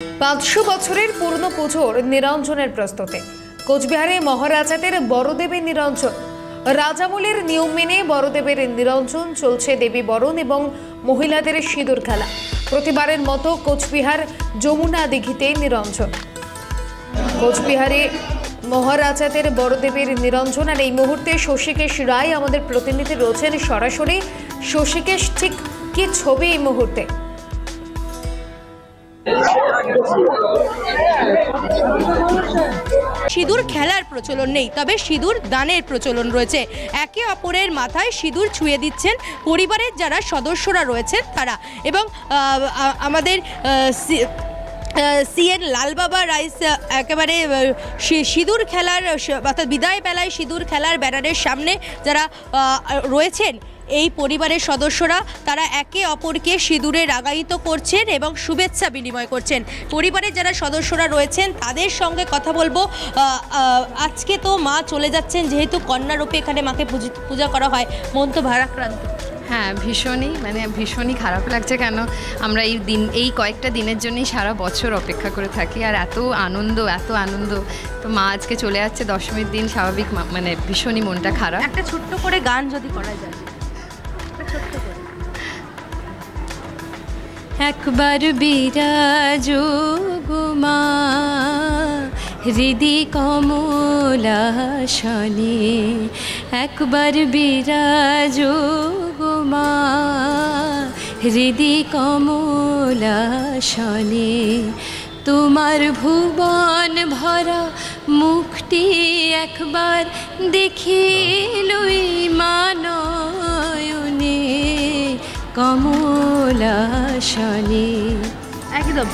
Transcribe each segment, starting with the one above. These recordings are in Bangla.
500 বছরের পুরনো পুজোর নিরঞ্জনের প্রস্তুতি। কোচবিহারে মহারাজাদের বড়দেবের নিরঞ্জন। রাজামলের নিয়ম মেনে বড়দেবের নিরঞ্জন চলছে। দেবী বরণ এবং মহিলাদের সিঁদুর খেলা। প্রতিবারের মতো কোচবিহার যমুনা দিঘিতে নিরঞ্জন। কোচবিহারে মহারাজাদের বড়দেবের নিরঞ্জন। আর এই মুহূর্তে শশীকেশ রায় আমাদের প্রতিনিধি রয়েছেন সরাসরি। শশীকেশ, ঠিক কি ছবি এই মুহূর্তে? সিঁদুর খেলার প্রচলন নেই, তবে সিঁদুর দানের প্রচলন রয়েছে। একে অপরের মাথায় সিঁদুর ছুঁয়ে দিচ্ছেন পরিবারের যারা সদস্যরা রয়েছেন তারা। এবং আমাদের সিএন লালবাবা রাইস একেবারে সিঁদুর খেলার অর্থাৎ বিদায় বেলায় সিঁদুর খেলার ব্যানারের সামনে যারা রয়েছেন এই পরিবারের সদস্যরা, তারা একে অপরকে সিঁদুরে রাগায়িত করছেন এবং শুভেচ্ছা বিনিময় করছেন। পরিবারের যারা সদস্যরা রয়েছেন তাদের সঙ্গে কথা বলবো। আজকে তো মা চলে যাচ্ছেন, যেহেতু কন্যারূপে এখানে মাকে পূজা করা হয়, মন তো ভারাক্রান্ত। হ্যাঁ, ভীষণই খারাপ লাগছে। কেন আমরা এই কয়েকটা দিনের জন্যই সারা বছর অপেক্ষা করে থাকি, আর এত আনন্দ তো মা আজকে চলে যাচ্ছে দশমীর দিন, স্বাভাবিক মানে ভীষণই মনটা খারাপ। একটা ছোট্ট করে গান যদি করা যায়। একবার বিরাজো গো মা হৃদি কমলাসনে, একবার বিরাজো গো মা হৃদি কমলাসনে, তোমার ভুবন ভরা মুখটি একবার দেখিলই মানয়নে কমলাসনে। একদম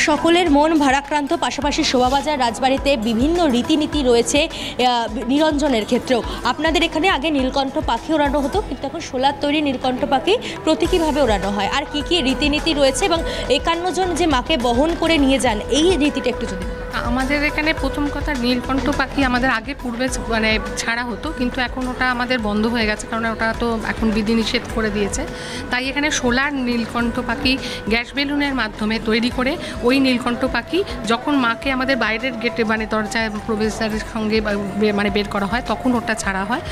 সকলের মন ভারাক্রান্ত। পাশাপাশি শোভাবাজার রাজবাড়িতে বিভিন্ন রীতিনীতি রয়েছে নিরঞ্জনের ক্ষেত্রেও। আপনাদের এখানে আগে নীলকণ্ঠ পাখি ওড়ানো হতো, কিন্তু এখন সোলার তৈরি নীলকণ্ঠ পাখি প্রতীকীভাবে ওড়ানো হয়। আর কি কি রীতিনীতি রয়েছে এবং 51 জন যে মাকে বহন করে নিয়ে যান, এই রীতিটা একটু যদি। আমাদের এখানে প্রথম কথা নীলকণ্ঠ পাখি আমাদের আগে পূর্বে মানে ছাড়া হতো, কিন্তু এখন ওটা আমাদের বন্ধ হয়ে গেছে, কারণ ওটা তো এখন বিধিনিষেধ করে দিয়েছে। তাই এখানে সোলার নীলকণ্ঠ পাখি গ্যাস বেলুনের মাধ্যমে তৈরি করে ওই নীলকণ্ঠ পাখি যখন মাকে আমাদের বাইরের গেটে মানে দরজায় প্রবেশদ্বারের সঙ্গে মানে বের করা হয়, তখন ওটা ছাড়া হয়।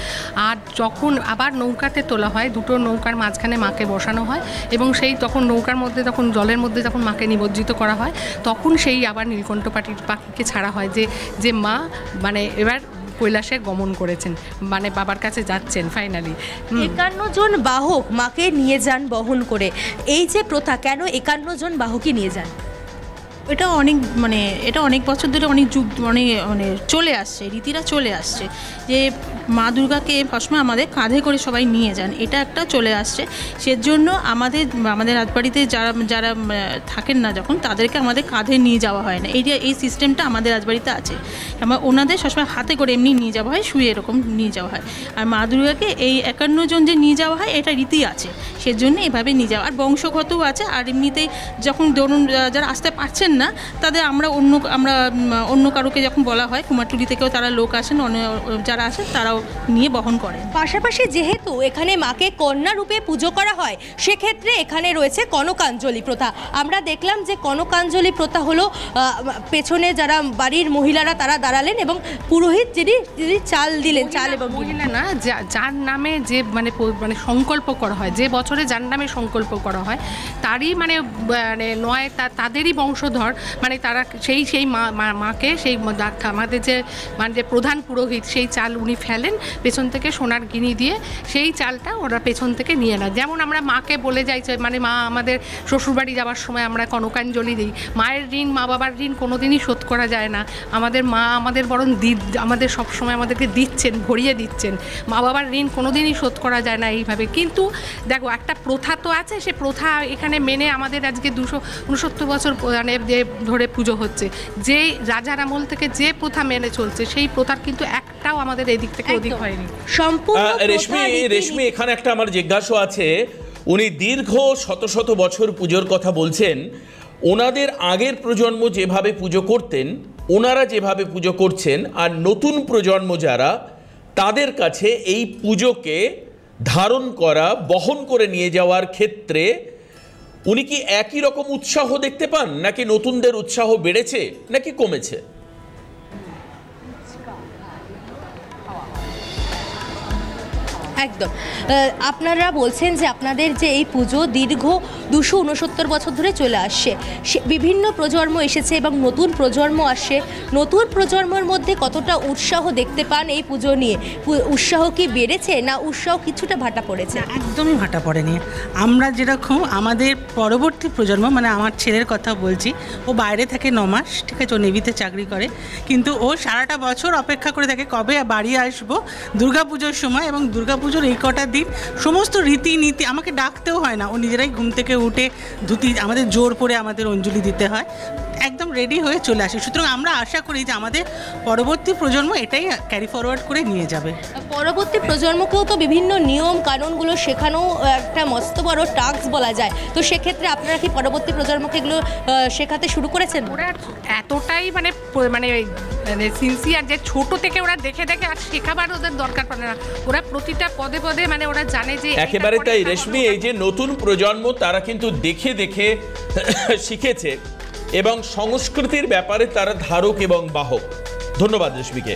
আর যখন আবার নৌকাতে তোলা হয়, দুটো নৌকার মাঝখানে মাকে বসানো হয় এবং সেই তখন নৌকার মধ্যে যখন জলের মধ্যে যখন মাকে নিমজ্জিত করা হয়, তখন সেই আবার নীলকণ্ঠ পাখিকে ছাড়া হয় যে মা মানে এবার কৈলাসে গমন করেছেন, মানে বাবার কাছে যাচ্ছেন ফাইনালি। 51 জন বাহক মাকে নিয়ে যান বহন করে। এই যে প্রথা, কেন 51 জন বাহকই নিয়ে যান? এটা অনেক বছর ধরে অনেক যুগ মানে চলে আসছে, রীতিরা চলে আসছে যে মা দুর্গাকে সবসময় আমাদের কাঁধে করে সবাই নিয়ে যান, এটা একটা চলে আসছে। সেজন্য আমাদের রাজবাড়িতে যারা থাকেন না, যখন তাদেরকে আমাদের কাঁধে নিয়ে যাওয়া হয় না। এই সিস্টেমটা আমাদের রাজবাড়িতে আছে। ওনাদের সবসময় হাতে করে এমনি নিয়ে যাওয়া হয়, শুয়ে এরকম নিয়ে যাওয়া হয়। আর মা দুর্গাকে এই 51 জন যে নিয়ে যাওয়া হয়, এটা রীতি আছে, সেজন্য এভাবে নিয়ে যাওয়া। আর বংশগতও আছে। আর এমনিতেই যখন ধরুন যারা আসতে পারছেন না, তাদের আমরা অন্য কারোকে যখন বলা হয়, কুমারটুলি থেকেও তারা লোক আসেন, যারা আসেন তারাও নিয়ে বহন করেন। পাশাপাশি যেহেতু এখানে মাকে কন্যা রূপে পুজো করা হয়, সেক্ষেত্রে এখানে রয়েছে কনকাঞ্জলি প্রথা। আমরা দেখলাম যে কনকাঞ্জলি প্রথা হলো পেছনে যারা বাড়ির মহিলারা তারা দাঁড়ালেন এবং পুরোহিত যিনি চাল দিলেন, চাল এবং মহিলা না, যার নামে যে মানে সংকল্প করা হয়, যে বছরে যার নামে সংকল্প করা হয়, তারই মানে নয় তাদেরই বংশধর, মানে তারা সেই মাকে সেই আমাদের যে মানে প্রধান পুরোহিত, সেই চাল উনি ফেলেন পেছন থেকে সোনার গিনি দিয়ে, সেই চালটা ওরা পেছন থেকে নিয়ে নেয়। যেমন আমরা মাকে বলে যাই, মানে মা আমাদের শ্বশুরবাড়ি যাওয়ার সময় আমরা কনকাঞ্জলি দিই। মায়ের ঋণ, মা বাবার ঋণ কোনোদিনই শোধ করা যায় না। আমাদের মা আমাদের বরং আমাদের সবসময় আমাদেরকে দিচ্ছেন, ভরিয়ে দিচ্ছেন। মা বাবার ঋণ কোনোদিনই শোধ করা যায় না এইভাবে। কিন্তু দেখো, একটা প্রথা তো আছে, সে প্রথা এখানে মেনে আমাদের আজকে 269 বছর মানে যে ধরে পুজো হচ্ছে, যে রাজার আমল থেকে যে প্রথা মেনে চলছে, সেই প্রথার কিন্তু একটাও আমাদের এদিক থেকে ওদিক হয়নি। সম্পূর্ণ রেশমি এখানে একটা আমার জিজ্ঞাসা আছে। উনি দীর্ঘ শত বছর পুজোর কথা বলছেন। ওনাদের আগের প্রজন্ম যেভাবে পুজো করতেন, ওনারা যেভাবে পুজো করছেন, আর নতুন প্রজন্ম যারা, তাদের কাছে এই পুজোকে ধারণ করা, বহন করে নিয়ে যাওয়ার ক্ষেত্রে উনি কি একই রকম উৎসাহ দেখতে পান, নাকি নতুনদের উৎসাহ বেড়েছে নাকি কমেছে? একদম। আপনারা বলছেন যে আপনাদের যে এই পুজো দীর্ঘ 269 বছর ধরে চলে আসছে, বিভিন্ন প্রজন্ম এসেছে এবং নতুন প্রজন্ম আসছে। নতুন প্রজন্মের মধ্যে কতটা উৎসাহ দেখতে পান এই পুজো নিয়ে? উৎসাহ কি বেড়েছে, না উৎসাহ কিছুটা ভাটা পড়েছে? একদমই ভাটা পড়েনি। আমরা যেরকম আমাদের পরবর্তী প্রজন্ম, মানে আমার ছেলের কথা বলছি, ও বাইরে থাকে 9 মাস, ঠিক আছে, ও নেভিতে চাকরি করে, কিন্তু ও সারাটা বছর অপেক্ষা করে থাকে কবে বাড়ি আসবো দুর্গাপুজোর সময়। এবং দুর্গাপুজোর এই কটা দিন সমস্ত রীতিনীতি আমাকে ডাকতেও হয় না, ও নিজেরাই ঘুম থেকে উঠে ধুতি আমাদের জোর করে আমাদের অঞ্জলি দিতে হয়, একদম রেডি হয়ে চলে আসে। সুতরাং আমরা আশা করি যে আমাদের পরবর্তী প্রজন্ম এটাই ক্যারি ফরওয়ার্ড করে নিয়ে যাবে। পরবর্তী প্রজন্মকেও তো বিভিন্ন নিয়ম কানুনগুলো শেখানো একটা মস্ত বড় টাস্ক বলা যায়। তো সেক্ষেত্রে আপনারা কি পরবর্তী প্রজন্মকে এগুলো শেখাতে শুরু করেছেন? ওরা এতটাই মানে সিনসিয়ার যে ছোট থেকে ওরা দেখে দেখে আর শেখাবার ওদের দরকার পড়ে না, ওরা প্রতিটা পদে পদে মানে ওরা জানে যে একেবারে তাই রেশমি, এই যে নতুন প্রজন্ম তারা কিন্তু দেখে দেখে শিখেছে এবং সংস্কৃতির ব্যাপারে তারা ধারক এবং বাহক। ধন্যবাদ রেশমিকে।